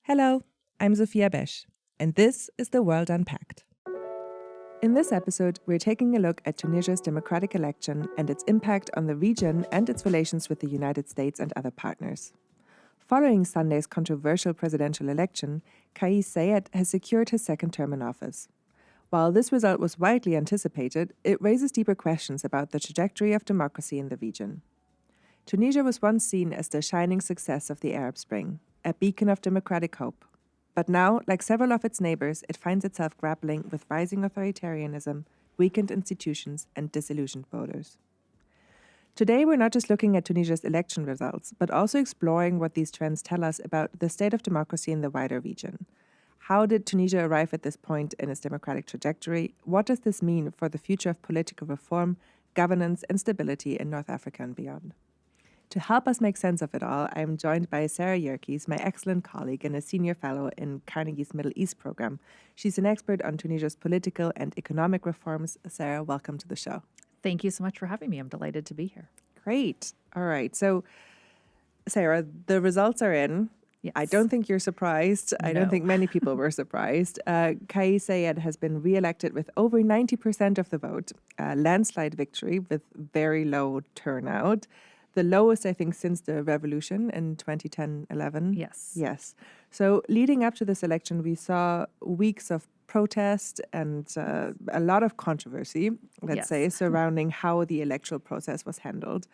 Hello, I'm Sophia Besch, and this is The World Unpacked. In this episode, we're taking a look at Tunisia's democratic election and its impact on the region and its relations with the United States and other partners. Following Sunday's controversial presidential election, Saied has secured his second term in office. While this result was widely anticipated, it raises deeper questions about the trajectory of democracy in the region. Tunisia was once seen as the shining success of the Arab Spring, a beacon of democratic hope. But now, like several of its neighbors, it finds itself grappling with rising authoritarianism, weakened institutions, and disillusioned voters. Today, we're not just looking at Tunisia's election results, but also exploring what these trends tell us about the state of democracy in the wider region. How did Tunisia arrive at this point in its democratic trajectory? What does this mean for the future of political reform, governance, and stability in North Africa and beyond? To help us make sense of it all, I am joined by Sarah Yerkes, my excellent colleague and a senior fellow in Carnegie's Middle East program. She's an expert on Tunisia's political and economic reforms. Sarah, welcome to the show. Thank you so much for having me. I'm delighted to be here. Great. All right. So, Sarah, the results are in. Yes. I don't think you're surprised. I don't think many people were surprised. Kais Saied has been re-elected with over 90% of the vote, a landslide victory with very low turnout. The lowest, I think, since the revolution in 2010-11. Yes. So leading up to this election, we saw weeks of protest and a lot of controversy, let's say, surrounding how the electoral process was handled.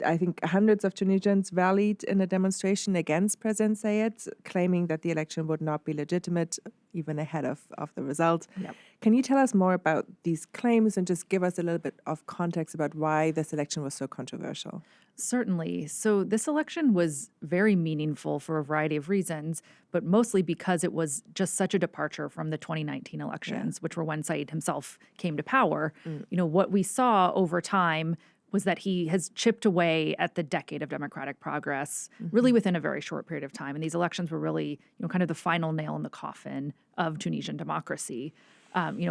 I think hundreds of Tunisians rallied in a demonstration against President Saied, claiming that the election would not be legitimate, even ahead of the result. Yep. Can you tell us more about these claims and just give us a little bit of context about why this election was so controversial? Certainly. So this election was very meaningful for a variety of reasons, but mostly because it was just such a departure from the 2019 elections, which were when Saied himself came to power. You know, what we saw over time was that he has chipped away at the decade of democratic progress really within a very short period of time. And these elections were really, you know, kind of the final nail in the coffin of Tunisian democracy.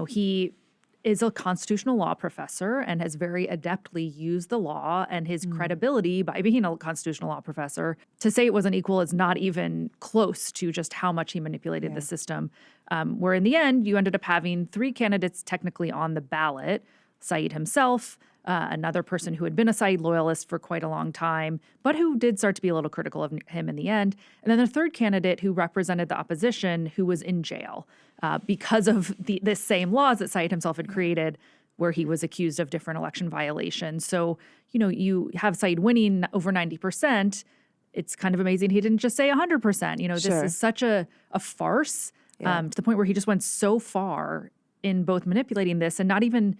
He is a constitutional law professor and has very adeptly used the law and his credibility by being a constitutional law professor. To say it wasn't equal is not even close to just how much he manipulated the system, where in the end, you ended up having three candidates technically on the ballot: Saied himself, another person who had been a Saied loyalist for quite a long time, but who did start to be a little critical of him in the end. And then a third candidate who represented the opposition, who was in jail because of this same laws that Saied himself had created, where he was accused of different election violations. So, you know, you have Saied winning over 90%. It's kind of amazing he didn't just say 100%. You know, this is such a farce to the point where he just went so far in both manipulating this and not even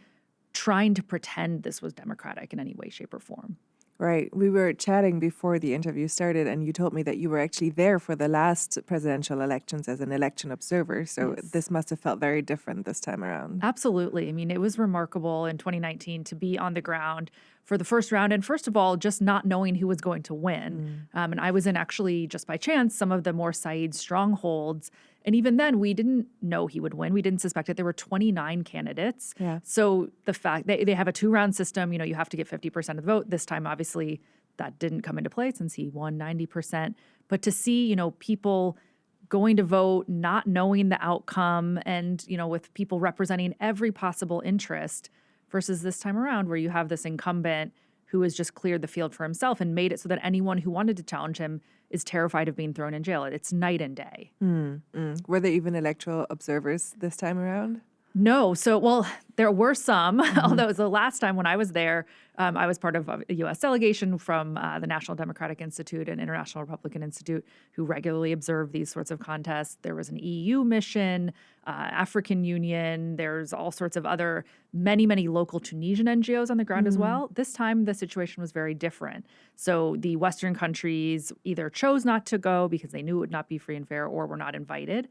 trying to pretend this was democratic in any way, shape, or form. Right. We were chatting before the interview started, and you told me that you were actually there for the last presidential elections as an election observer. So this must have felt very different this time around. Absolutely. I mean, it was remarkable in 2019 to be on the ground for the first round. And first of all, just not knowing who was going to win. And I was in, actually, just by chance, some of the more Saied strongholds. And even then, we didn't know he would win. We didn't suspect it. There were 29 candidates. Yeah. So the fact they have a two-round system, you know, you have to get 50% of the vote. This time, obviously, that didn't come into play since he won 90%. But to see, you know, people going to vote, not knowing the outcome, and, you know, with people representing every possible interest, versus this time around where you have this incumbent who has just cleared the field for himself and made it so that anyone who wanted to challenge him is terrified of being thrown in jail. It's night and day. Were there even electoral observers this time around? No. So, well, there were some, although it was the last time when I was there, I was part of a U.S. delegation from the National Democratic Institute and International Republican Institute who regularly observe these sorts of contests. There was an EU mission, African Union. There's all sorts of other many local Tunisian NGOs on the ground as well. This time, the situation was very different. So the Western countries either chose not to go because they knew it would not be free and fair, or were not invited.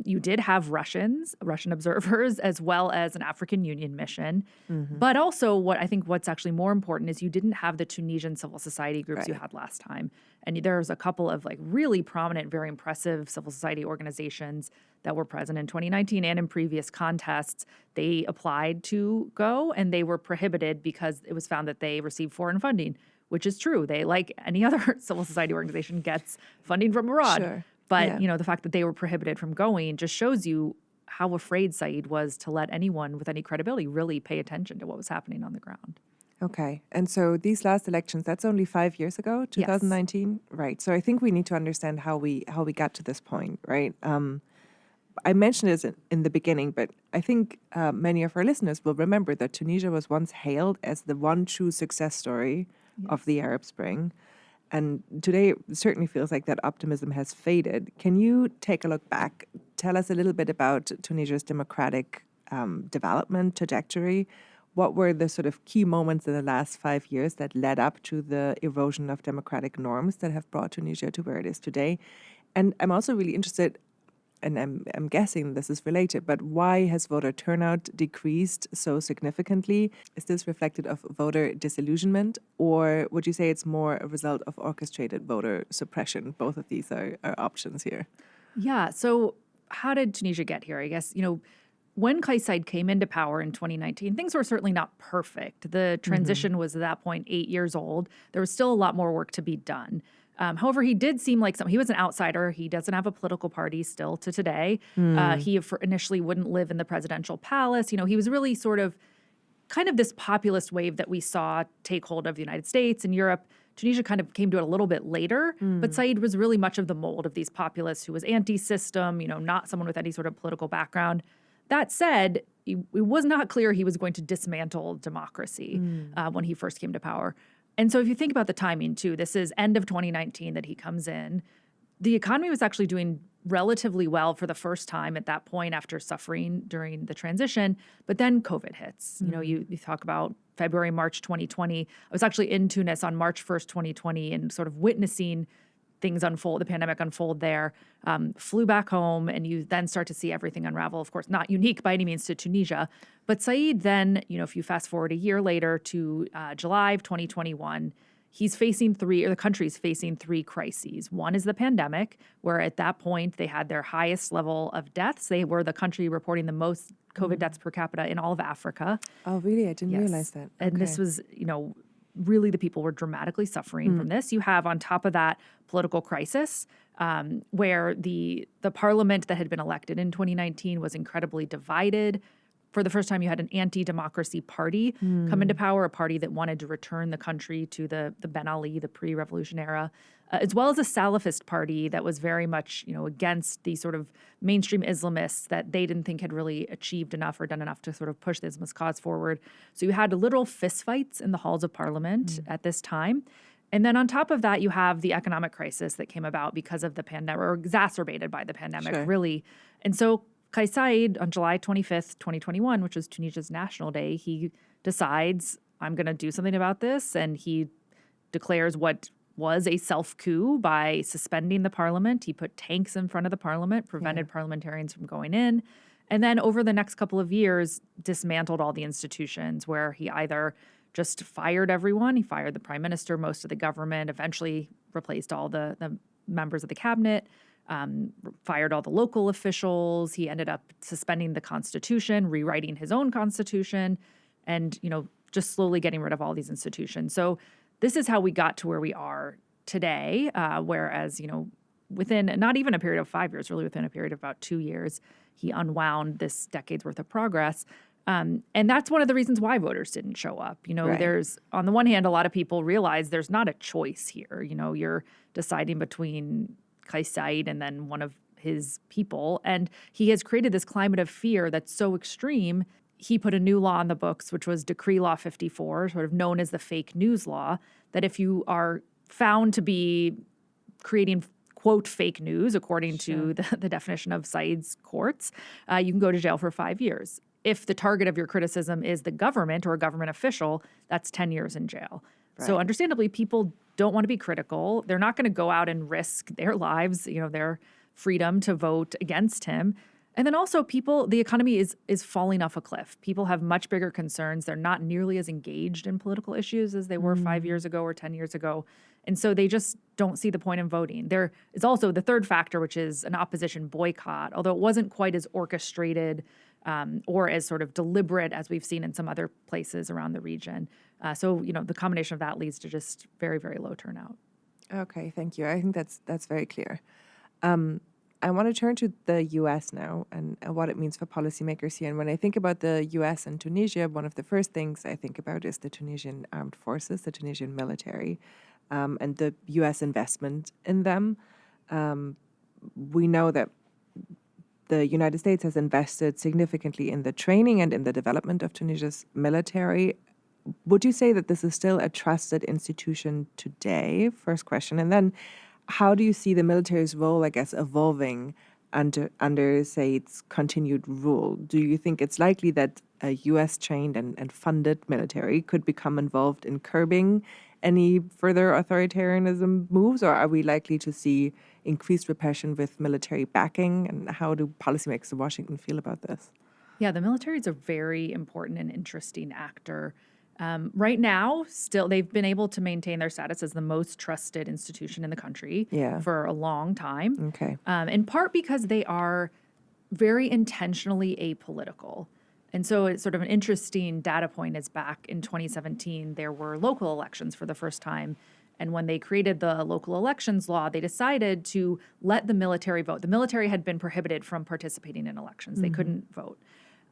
You did have Russian observers, as well as an African Union mission. But also what's actually more important is you didn't have the Tunisian civil society groups you had last time. And there's a couple of like really prominent, very impressive civil society organizations that were present in 2019 and in previous contests. They applied to go and they were prohibited because it was found that they received foreign funding, which is true. They, like any other civil society organization, gets funding from abroad. Sure. But, the fact that they were prohibited from going just shows you how afraid Saied was to let anyone with any credibility really pay attention to what was happening on the ground. Okay. And so these last elections, that's only 5 years ago, 2019? Yes. Right. So I think we need to understand how we got to this point, right? I mentioned this in the beginning, but I think many of our listeners will remember that Tunisia was once hailed as the one true success story of the Arab Spring. And today it certainly feels like that optimism has faded. Can you take a look back? Tell us a little bit about Tunisia's democratic development trajectory. What were the sort of key moments in the last 5 years that led up to the erosion of democratic norms that have brought Tunisia to where it is today? And I'm also really interested, and I'm guessing this is related, but why has voter turnout decreased so significantly? Is this reflected of voter disillusionment, or would you say it's more a result of orchestrated voter suppression? Both of these are options here. Yeah, so how did Tunisia get here? I guess, when Saied came into power in 2019, things were certainly not perfect. The transition was at that point 8 years old. There was still a lot more work to be done. However, he did seem like he was an outsider. He doesn't have a political party still to today. He initially wouldn't live in the presidential palace. He was really sort of kind of this populist wave that we saw take hold of the United States and Europe. Tunisia kind of came to it a little bit later, but Saied was really much of the mold of these populists who was anti-system, not someone with any sort of political background. That said, it was not clear he was going to dismantle democracy when he first came to power. And so if you think about the timing, too, this is end of 2019 that he comes in. The economy was actually doing relatively well for the first time at that point after suffering during the transition. But then COVID hits. You talk about February, March 2020. I was actually in Tunis on March 1st, 2020, and sort of witnessing things unfold, the pandemic unfold there, flew back home, and you then start to see everything unravel. Of course, not unique by any means to Tunisia. But Saied then, if you fast forward a year later to July of 2021, the country's facing three crises. One is the pandemic, where at that point they had their highest level of deaths. They were the country reporting the most COVID deaths per capita in all of Africa. Oh, really? I didn't realize that. Okay. And this was, really the people were dramatically suffering from this. You have on top of that political crisis where the parliament that had been elected in 2019 was incredibly divided. For the first time, you had an anti-democracy party come into power, a party that wanted to return the country to the Ben Ali, the pre-revolution era, as well as a Salafist party that was very much, against the sort of mainstream Islamists that they didn't think had really achieved enough or done enough to sort of push the Islamist cause forward. So you had literal fistfights in the halls of parliament at this time. And then on top of that, you have the economic crisis that came about because of the pandemic, or exacerbated by the pandemic, really. And so Saied, on July 25th, 2021, which was Tunisia's National Day, he decides, I'm going to do something about this. And he declares what was a self-coup by suspending the parliament. He put tanks in front of the parliament, prevented parliamentarians from going in. And then over the next couple of years, dismantled all the institutions where he either just fired everyone. He fired the prime minister, most of the government, eventually replaced all the members of the cabinet, fired all the local officials. He ended up suspending the constitution, rewriting his own constitution, and, just slowly getting rid of all these institutions. So this is how we got to where we are today, whereas, within not even a period of 5 years, really within a period of about 2 years, he unwound this decade's worth of progress. And that's one of the reasons why voters didn't show up. There's, on the one hand, a lot of people realize there's not a choice here. You're deciding between Saied and then one of his people. And he has created this climate of fear that's so extreme. He put a new law on the books, which was Decree Law 54, sort of known as the fake news law, that if you are found to be creating, quote, fake news, according to the definition of Saied's courts, you can go to jail for 5 years. If the target of your criticism is the government or a government official, that's 10 years in jail. Right. So understandably, people don't want to be critical. They're not going to go out and risk their lives, their freedom to vote against him. And then also the economy is falling off a cliff. People have much bigger concerns. They're not nearly as engaged in political issues as they were 5 years ago or 10 years ago. And so they just don't see the point in voting. There is also the third factor, which is an opposition boycott, although it wasn't quite as orchestrated or as sort of deliberate as we've seen in some other places around the region. So the combination of that leads to just very, very low turnout. Okay, thank you. I think that's very clear. I want to turn to the U.S. now and what it means for policymakers here. And when I think about the U.S. and Tunisia, one of the first things I think about is the Tunisian armed forces, the Tunisian military, and the U.S. investment in them. We know that the United States has invested significantly in the training and in the development of Tunisia's military. Would you say that this is still a trusted institution today? First question. And then how do you see the military's role, I guess, evolving under Said's continued rule? Do you think it's likely that a U.S.-trained and funded military could become involved in curbing any further authoritarianism moves, or are we likely to see increased repression with military backing? And how do policymakers in Washington feel about this? Yeah, the military is a very important and interesting actor. Right now, still, they've been able to maintain their status as the most trusted institution in the country for a long time. Okay. In part because they are very intentionally apolitical. And so it's sort of an interesting data point is back in 2017, there were local elections for the first time. And when they created the local elections law, they decided to let the military vote. The military had been prohibited from participating in elections. They couldn't vote.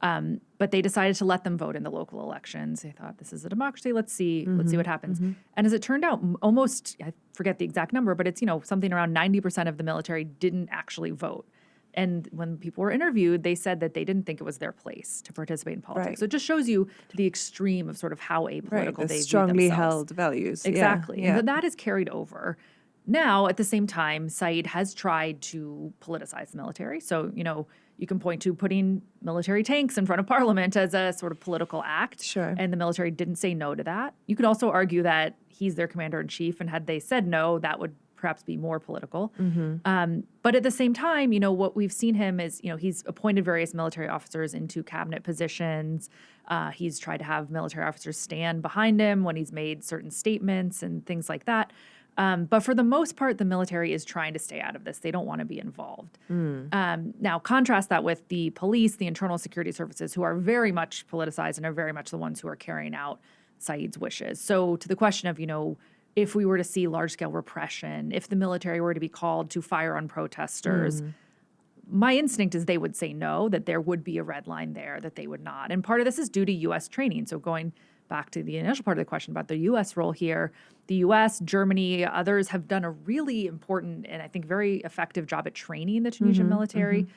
But they decided to let them vote in the local elections. They thought, this is a democracy. Let's see what happens. And as it turned out, almost, I forget the exact number, but it's, something around 90% of the military didn't actually vote. And when people were interviewed, they said that they didn't think it was their place to participate in politics. Right. So it just shows you to the extreme of sort of how apolitical they view strongly themselves. held values. Exactly. Yeah. And that is carried over. Now, at the same time, Saied has tried to politicize the military. So, you can point to putting military tanks in front of parliament as a sort of political act. Sure. And the military didn't say no to that. You could also argue that he's their commander-in-chief, and had they said no, that would perhaps be more political. But at the same time, what we've seen him is, he's appointed various military officers into cabinet positions. He's tried to have military officers stand behind him when he's made certain statements and things like that. But for the most part, the military is trying to stay out of this. They don't want to be involved. Now, contrast that with the police, the internal security services, who are very much politicized and are very much the ones who are carrying out Said's wishes. So to the question of, if we were to see large-scale repression, if the military were to be called to fire on protesters, my instinct is they would say no, that there would be a red line there, that they would not. And part of this is due to U.S. training. So going back to the initial part of the question about the U.S. role here, the U.S., Germany, others have done a really important and I think very effective job at training the Tunisian military,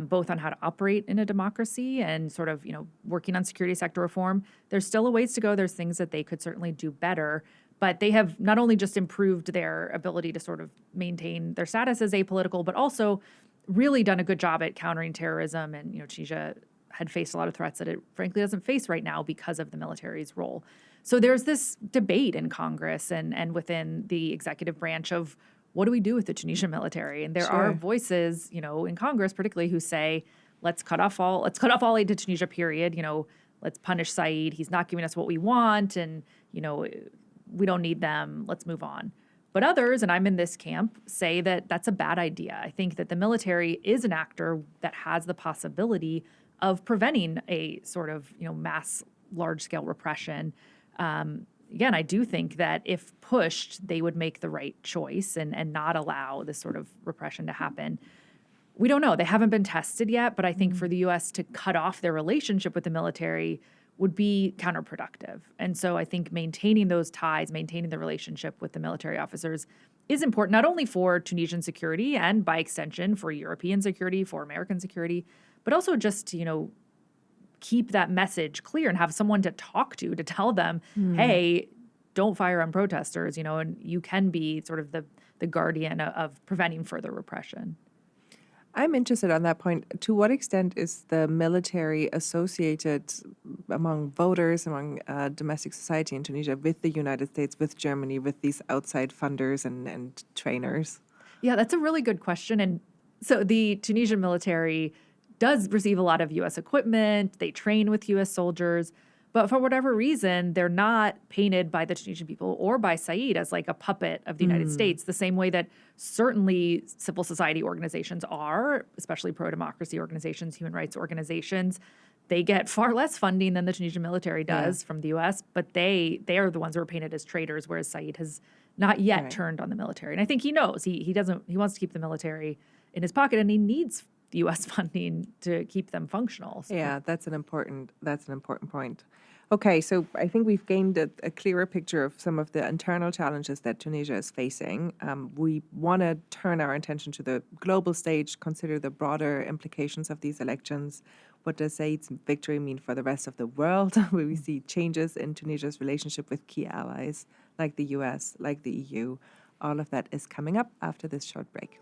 both on how to operate in a democracy and sort of, working on security sector reform. There's still a ways to go. There's things that they could certainly do better. But they have not only just improved their ability to sort of maintain their status as apolitical, but also really done a good job at countering terrorism. And, Tunisia had faced a lot of threats that it frankly doesn't face right now because of the military's role. So there's this debate in Congress and within the executive branch of what do we do with the Tunisian military? And there are voices, in Congress particularly, who say, let's cut off all aid to Tunisia, period. Let's punish Saied. He's not giving us what we want. And, we don't need them. Let's move on. But others, and I'm in this camp, say that that's a bad idea. I think that the military is an actor that has the possibility of preventing a sort of, mass large-scale repression. Again, I do think that if pushed, they would make the right choice and not allow this sort of repression to happen. We don't know. They haven't been tested yet, but I think for the U.S. to cut off their relationship with the military would be counterproductive. And so I think maintaining those ties, maintaining the relationship with the military officers is important, not only for Tunisian security and by extension for European security, for American security, but also just to, keep that message clear and have someone to talk to tell them, hey, don't fire on protesters, and you can be sort of the guardian of preventing further repression. I'm interested on that point. To what extent is the military associated among voters, among domestic society in Tunisia with the United States, with Germany, with these outside funders and trainers? Yeah, that's a really good question. And so the Tunisian military does receive a lot of U.S. equipment. They train with U.S. soldiers. But for whatever reason, they're not painted by the Tunisian people or by Saied as like a puppet of the United States, the same way that certainly civil society organizations are, especially pro-democracy organizations, human rights organizations. They get far less funding than the Tunisian military does from the U.S., but they are the ones who are painted as traitors, whereas Saied has not yet Right. turned on the military. And I think he knows he wants to keep the military in his pocket, and he needs U.S. funding to keep them functional. So. Yeah, that's an important point. Okay, so I think we've gained a clearer picture of some of the internal challenges that Tunisia is facing. We want to turn our attention to the global stage, consider the broader implications of these elections. What does Said's victory mean for the rest of the world? Where we see changes in Tunisia's relationship with key allies like the US, like the EU. All of that is coming up after this short break.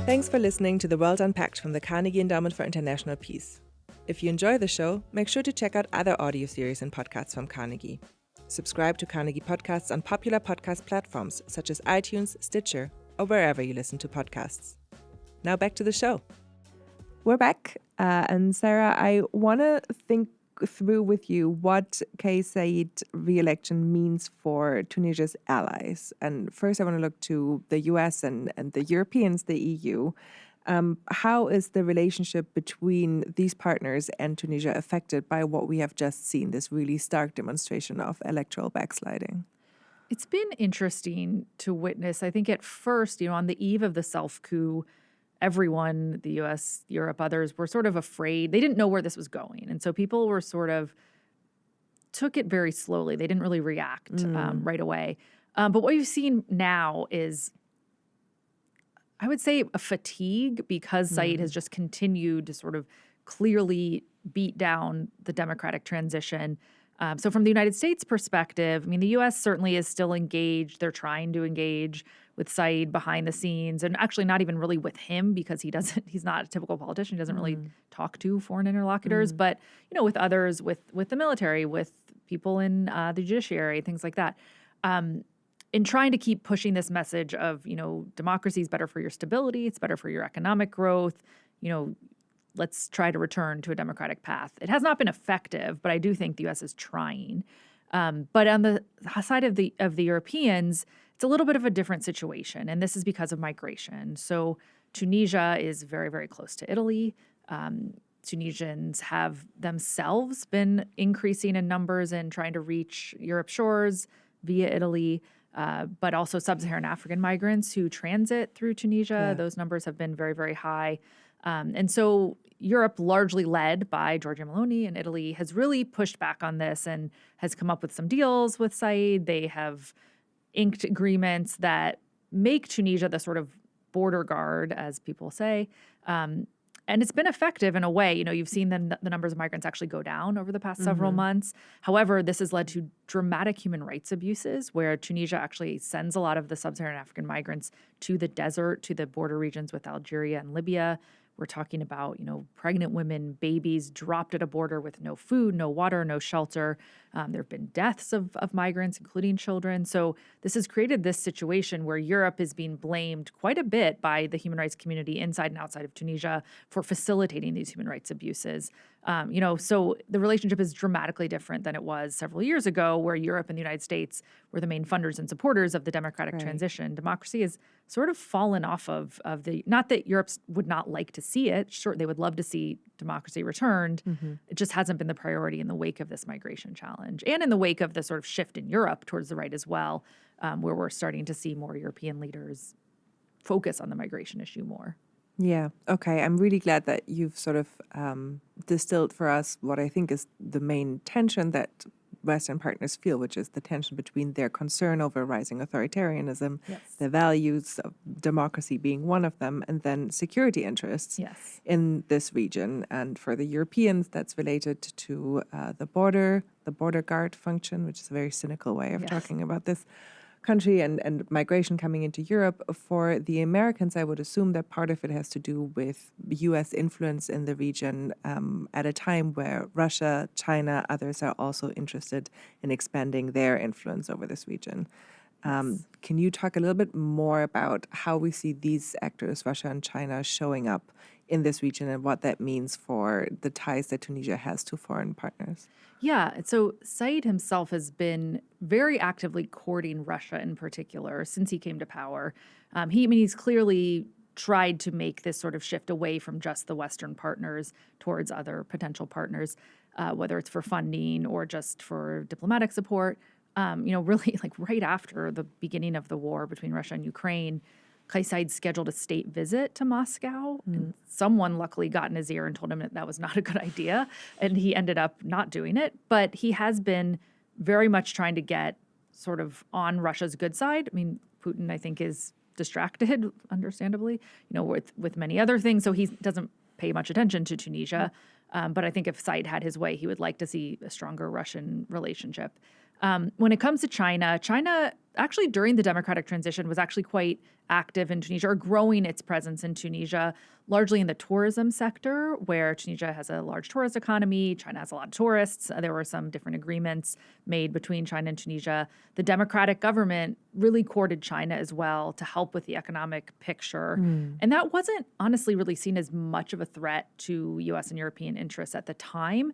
Thanks for listening to The World Unpacked from the Carnegie Endowment for International Peace. If you enjoy the show, make sure to check out other audio series and podcasts from Carnegie. Subscribe to Carnegie podcasts on popular podcast platforms such as iTunes, Stitcher, or wherever you listen to podcasts. Now back to the show. We're back. And Sarah, I want to think through with you what Kais Saied re-election means for Tunisia's allies. And first I want to look to the US and the Europeans, the EU. How is the relationship between these partners and Tunisia affected by what we have just seen, this really stark demonstration of electoral backsliding? It's been interesting to witness. I think at first, on the eve of the self-coup, everyone, the US, Europe, others, were sort of afraid. They didn't know where this was going. And so people were sort of took it very slowly. They didn't really react right away. But what you've seen now is, I would say, a fatigue because Saied has just continued to sort of clearly beat down the democratic transition. So from the United States perspective, I mean, the U.S. certainly is still engaged. They're trying to engage with Saied behind the scenes, and actually not even really with him because he's not a typical politician. He doesn't really talk to foreign interlocutors, but, with others, with the military, with people in the judiciary, things like that. In trying to keep pushing this message of, democracy is better for your stability, it's better for your economic growth, let's try to return to a democratic path. It has not been effective, but I do think the U.S. is trying. But on the side of the Europeans, it's a little bit of a different situation, and this is because of migration. So Tunisia is very, very close to Italy. Tunisians have themselves been increasing in numbers and trying to reach Europe's shores via Italy, but also sub-Saharan African migrants who transit through Tunisia. Those numbers have been very, very high. And so Europe, largely led by Giorgia Meloni and Italy, has really pushed back on this and has come up with some deals with Saied. They have inked agreements that make Tunisia the sort of border guard, as people say. And it's been effective in a way. You've seen the numbers of migrants actually go down over the past several months. However, this has led to dramatic human rights abuses where Tunisia actually sends a lot of the sub-Saharan African migrants to the desert, to the border regions with Algeria and Libya. We're talking about, pregnant women, babies dropped at a border with no food, no water, no shelter. There have been deaths of migrants, including children. So this has created this situation where Europe is being blamed quite a bit by the human rights community inside and outside of Tunisia for facilitating these human rights abuses. So the relationship is dramatically different than it was several years ago, where Europe and the United States were the main funders and supporters of the democratic transition. Democracy has sort of fallen off of the, not that Europe would not like to see it. Sure, they would love to see democracy returned. It just hasn't been the priority in the wake of this migration challenge and in the wake of the sort of shift in Europe towards the right as well, where we're starting to see more European leaders focus on the migration issue more. Yeah. Okay. I'm really glad that you've sort of distilled for us what I think is the main tension that Western partners feel, which is the tension between their concern over rising authoritarianism, the values of democracy being one of them, and then security interests in this region. And for the Europeans, that's related to the border guard function, which is a very cynical way of talking about this country and migration coming into Europe. For the Americans, I would assume that part of it has to do with U.S. influence in the region at a time where Russia, China, others are also interested in expanding their influence over this region. Can you talk a little bit more about how we see these actors, Russia and China, showing up in this region and what that means for the ties that Tunisia has to foreign partners? Yeah, so Saied himself has been very actively courting Russia in particular since he came to power. He's clearly tried to make this sort of shift away from just the Western partners towards other potential partners, whether it's for funding or just for diplomatic support. really like right after the beginning of the war between Russia and Ukraine, Saied scheduled a state visit to Moscow, and someone luckily got in his ear and told him that was not a good idea, and he ended up not doing it. But he has been very much trying to get sort of on Russia's good side. I mean, Putin, I think, is distracted, understandably, with many other things, so he doesn't pay much attention to Tunisia. But I think if Saied had his way, he would like to see a stronger Russian relationship. When it comes to China actually during the democratic transition was actually quite active in Tunisia, or growing its presence in Tunisia, largely in the tourism sector, where Tunisia has a large tourist economy. China has a lot of tourists. There were some different agreements made between China and Tunisia. The democratic government really courted China as well to help with the economic picture. And that wasn't honestly really seen as much of a threat to U.S. and European interests at the time.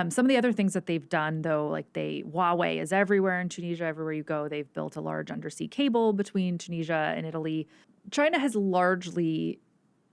Some of the other things that they've done, though, like Huawei is everywhere in Tunisia. Everywhere you go, they've built a large undersea cable between Tunisia and Italy. China has largely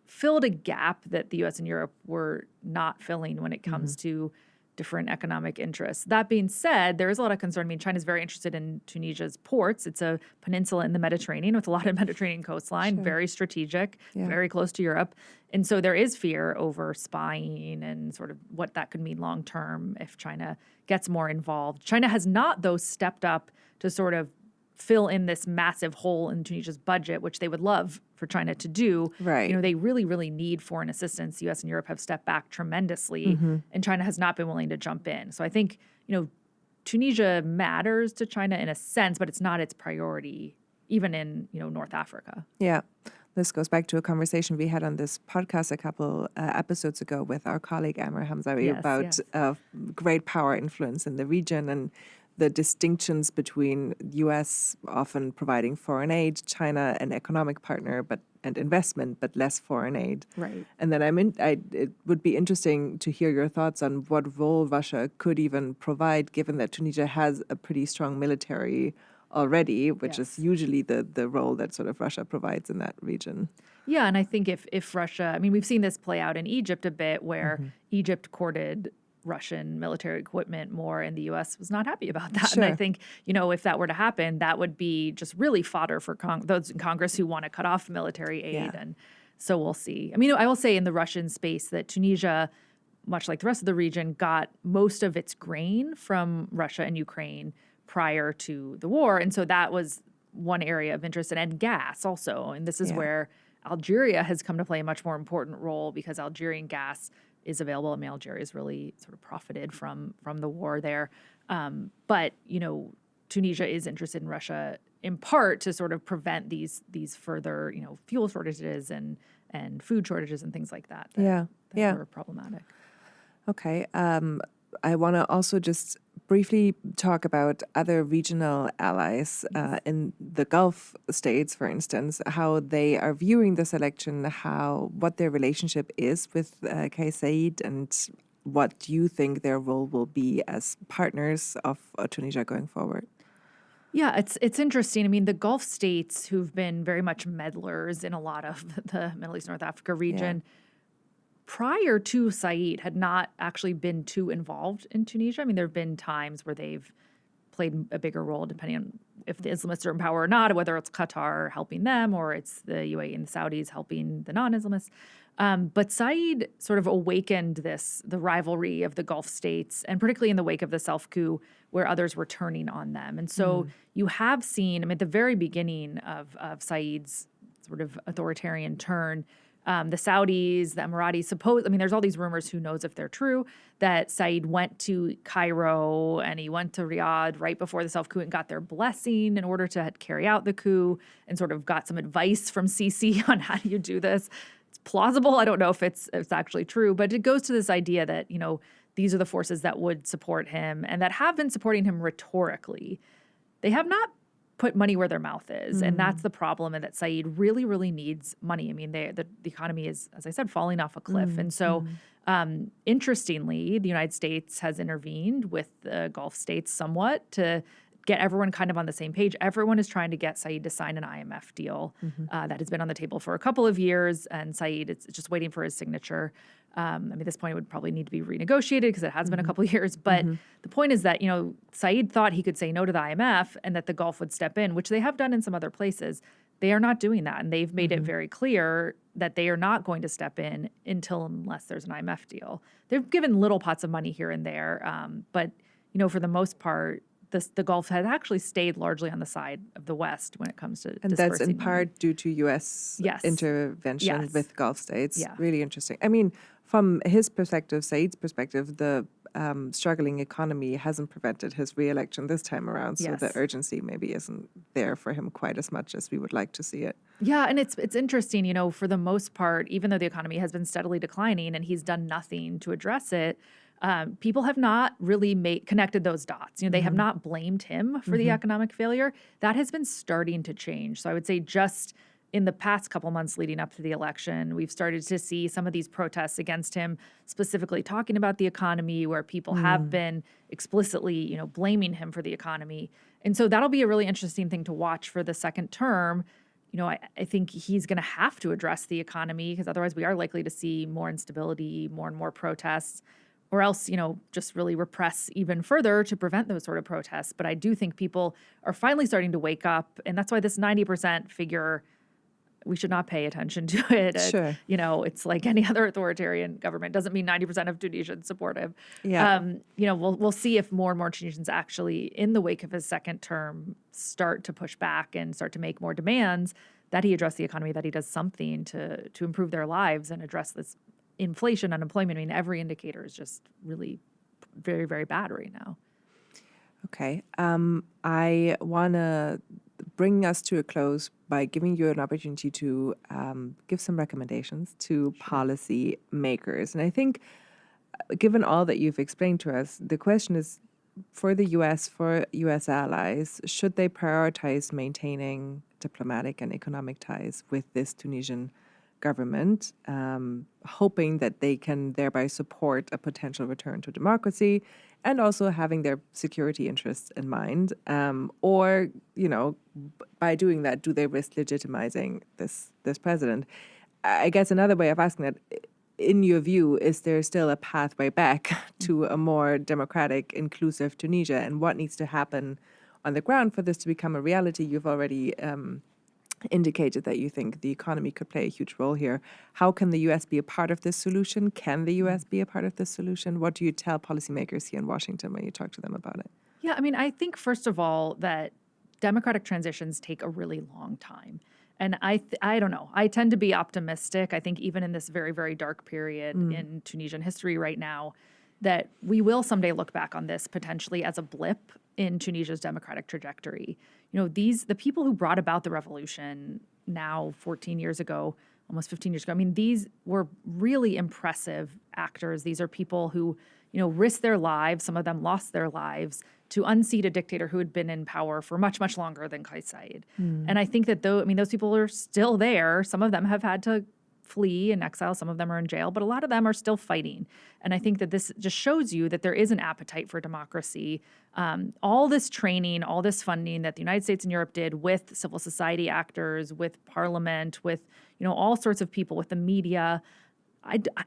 filled a gap that the U.S. and Europe were not filling when it comes to different economic interests. That being said, there is a lot of concern. I mean, China's very interested in Tunisia's ports. It's a peninsula in the Mediterranean with a lot of Mediterranean coastline, very strategic, very close to Europe. And so there is fear over spying and sort of what that could mean long term if China gets more involved. China has not, though, stepped up to sort of fill in this massive hole in Tunisia's budget, which they would love for China to do. Right. They really, really need foreign assistance. The U.S. and Europe have stepped back tremendously, and China has not been willing to jump in. So I think, Tunisia matters to China in a sense, but it's not its priority, even in, North Africa. Yeah. This goes back to a conversation we had on this podcast a couple episodes ago with our colleague Amr Hamzawi about great power influence in the region and the distinctions between U.S. often providing foreign aid, China an economic partner and investment, but less foreign aid. Right. And then it would be interesting to hear your thoughts on what role Russia could even provide, given that Tunisia has a pretty strong military already, which is usually the role that sort of Russia provides in that region. Yeah, and I think if Russia, I mean, we've seen this play out in Egypt a bit, where Egypt courted Russian military equipment more, and the U.S. was not happy about that. Sure. And I think, if that were to happen, that would be just really fodder for those in Congress who want to cut off military aid. Yeah. And so we'll see. I mean, I will say in the Russian space that Tunisia, much like the rest of the region, got most of its grain from Russia and Ukraine prior to the war. And so that was one area of interest, and gas also. And this is where Algeria has come to play a much more important role, because Algerian gas is available. I mean, Algeria has really sort of profited from the war there. But, Tunisia is interested in Russia in part to sort of prevent these further, fuel shortages and food shortages and things like that are problematic. Okay. I want to also just briefly talk about other regional allies in the Gulf states, for instance, how they are viewing this election, what their relationship is with Saied, and what you think their role will be as partners of Tunisia going forward. Yeah, it's interesting. I mean, the Gulf states, who've been very much meddlers in a lot of the Middle East, North Africa region, prior to Saied, had not actually been too involved in Tunisia. I mean, there have been times where they've played a bigger role, depending on if the Islamists are in power or not, whether it's Qatar helping them or it's the UAE and the Saudis helping the non-Islamists. But Saied sort of awakened the rivalry of the Gulf states, and particularly in the wake of the self-coup, where others were turning on them. And so you have seen, at the very beginning of Saied's sort of authoritarian turn, the Saudis, the Emiratis, there's all these rumors, who knows if they're true, that Saied went to Cairo and he went to Riyadh right before the self-coup and got their blessing in order to carry out the coup, and sort of got some advice from Sisi on how do you do this. It's plausible. I don't know if it's actually true, but it goes to this idea that, these are the forces that would support him and that have been supporting him rhetorically. They have not put money where their mouth is. And that's the problem, and that Saied really, really needs money. I mean, the economy is, as I said, falling off a cliff. And so, interestingly, the United States has intervened with the Gulf states somewhat to get everyone kind of on the same page. Everyone is trying to get Saied to sign an IMF deal that has been on the table for a couple of years, and Saied is just waiting for his signature. I mean, this point would probably need to be renegotiated because it has been a couple of years. But the point is that, Saied thought he could say no to the IMF and that the Gulf would step in, which they have done in some other places. They are not doing that. And they've made it very clear that they are not going to step in unless there's an IMF deal. They've given little pots of money here and there. But, for the most part, the Gulf has actually stayed largely on the side of the West when it comes to and that's in part due to U.S. intervention with Gulf states. Yeah. Really interesting. I mean, from his perspective, Said's perspective, the struggling economy hasn't prevented his re-election this time around, so the urgency maybe isn't there for him quite as much as we would like to see it. Yeah, and it's interesting, for the most part, even though the economy has been steadily declining and he's done nothing to address it, people have not really connected those dots. They have not blamed him for the economic failure. That has been starting to change. So I would say just in the past couple months leading up to the election, we've started to see some of these protests against him, specifically talking about the economy, where people have been explicitly, blaming him for the economy. And so that'll be a really interesting thing to watch for the second term. I think he's going to have to address the economy because otherwise we are likely to see more instability, more and more protests, or else, just really repress even further to prevent those sort of protests. But I do think people are finally starting to wake up. And that's why this 90% figure, we should not pay attention to it. Sure. It's like any other authoritarian government. Doesn't mean 90% of Tunisians supportive. Yeah. We'll see if more and more Tunisians actually, in the wake of his second term, start to push back and start to make more demands that he address the economy, that he does something to improve their lives and address this inflation, unemployment. I mean, every indicator is just really very, very bad right now. Okay. I want to bring us to a close by giving you an opportunity to give some recommendations to policy makers. And I think, given all that you've explained to us, the question is, for the U.S., for U.S. allies, should they prioritize maintaining diplomatic and economic ties with this Tunisian government, hoping that they can thereby support a potential return to democracy and also having their security interests in mind? Or, by doing that, do they risk legitimizing this president? I guess another way of asking that, in your view, is there still a pathway back to a more democratic, inclusive Tunisia? And what needs to happen on the ground for this to become a reality? You've already indicated that you think the economy could play a huge role here. How can the U.S. be a part of this solution? Can the U.S. be a part of this solution? What do you tell policymakers here in Washington when you talk to them about it? Yeah, I mean, I think, first of all, that democratic transitions take a really long time. And I don't know. I tend to be optimistic. I think even in this very, very dark period in Tunisian history right now, that we will someday look back on this potentially as a blip in Tunisia's democratic trajectory. The people who brought about the revolution now 14 years ago, almost 15 years ago, I mean, these were really impressive actors. These are people who, risked their lives. Some of them lost their lives to unseat a dictator who had been in power for much, much longer than Saied. And I think that those people are still there. Some of them have had to flee in exile. Some of them are in jail, but a lot of them are still fighting. And I think that this just shows you that there is an appetite for democracy. All this training, all this funding that the United States and Europe did with civil society actors, with parliament, with, all sorts of people, with the media,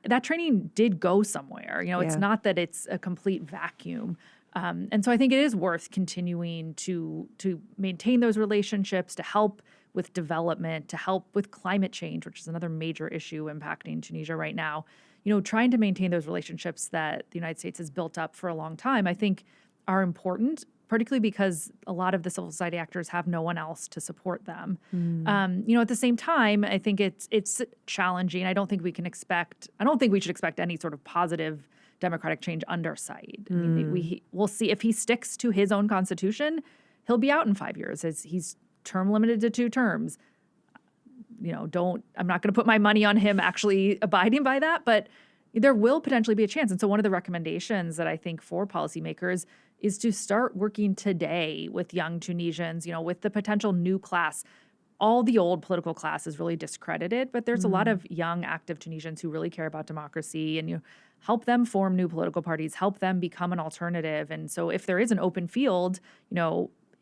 that training did go somewhere. It's not that it's a complete vacuum. And so I think it is worth continuing to maintain those relationships, to help with development, to help with climate change, which is another major issue impacting Tunisia right now. Trying to maintain those relationships that the United States has built up for a long time, I think are important, particularly because a lot of the civil society actors have no one else to support them. At the same time, I think it's challenging. I don't think we should expect any sort of positive democratic change under Saied. I mean, we'll see if he sticks to his own constitution, he'll be out in 5 years. He's term limited to 2 terms. I'm not going to put my money on him actually abiding by that, but there will potentially be a chance. And so one of the recommendations that I think for policymakers is to start working today with young Tunisians, with the potential new class. All the old political class is really discredited, but there's a lot of young, active Tunisians who really care about democracy, and help them form new political parties, help them become an alternative. And so if there is an open field,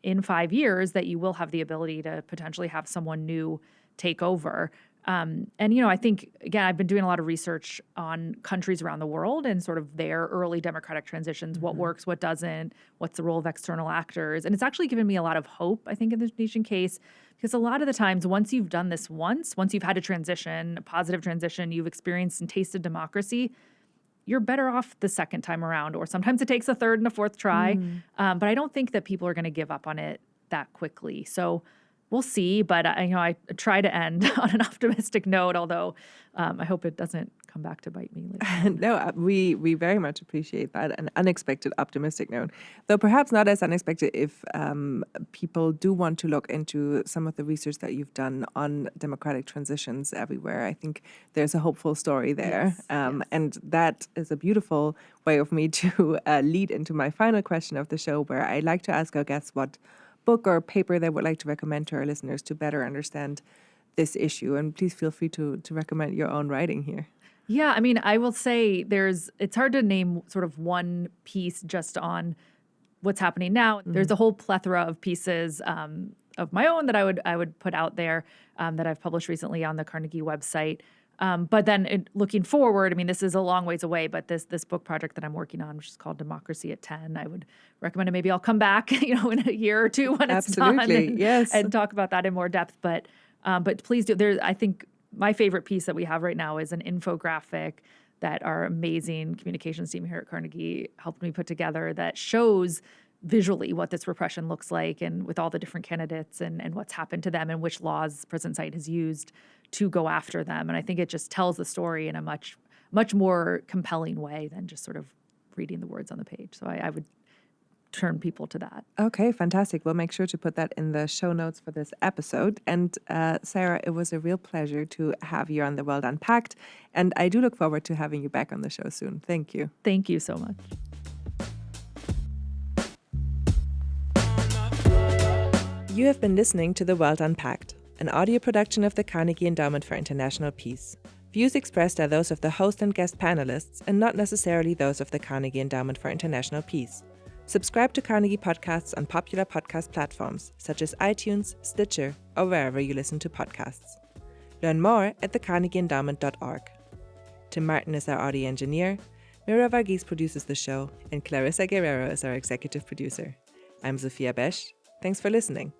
in 5 years that you will have the ability to potentially have someone new take over. And, I think, again, I've been doing a lot of research on countries around the world and sort of their early democratic transitions, what works, what doesn't, what's the role of external actors. And it's actually given me a lot of hope, I think, in the Tunisian case, because a lot of the times, once you've done this once you've had a positive transition, you've experienced and tasted democracy, you're better off the second time around, or sometimes it takes a third and a fourth try. But I don't think that people are going to give up on it that quickly. So we'll see, but I try to end on an optimistic note, although I hope it doesn't come back to bite me later. No, we very much appreciate that, an unexpected optimistic note, though perhaps not as unexpected if people do want to look into some of the research that you've done on democratic transitions everywhere. I think there's a hopeful story there. Yes. And that is a beautiful way of me to lead into my final question of the show, where I like to ask our guests what book or paper they would like to recommend to our listeners to better understand this issue. And please feel free to recommend your own writing here. Yeah, I will say it's hard to name sort of one piece just on what's happening now. There's a whole plethora of pieces of my own that I would put out there that I've published recently on the Carnegie website. But then looking forward, this is a long ways away, but this book project that I'm working on, which is called Democracy at 10, I would recommend it. Maybe I'll come back, in a year or two when it's done and talk about that in more depth. But please do. I think my favorite piece that we have right now is an infographic that our amazing communications team here at Carnegie helped me put together that shows visually what this repression looks like, and with all the different candidates and what's happened to them and which laws President Saied has used to go after them. And I think it just tells the story in a much, much more compelling way than just sort of reading the words on the page. So I would turn people to that. Okay, fantastic. We'll make sure to put that in the show notes for this episode. And Sarah, it was a real pleasure to have you on The World Unpacked. And I do look forward to having you back on the show soon. Thank you. Thank you so much. You have been listening to The World Unpacked, an audio production of the Carnegie Endowment for International Peace. Views expressed are those of the host and guest panelists and not necessarily those of the Carnegie Endowment for International Peace. Subscribe to Carnegie podcasts on popular podcast platforms such as iTunes, Stitcher, or wherever you listen to podcasts. Learn more at thecarnegieendowment.org. Tim Martin is our audio engineer, Mira Varghese produces the show, and Clarissa Guerrero is our executive producer. I'm Sophia Besch. Thanks for listening.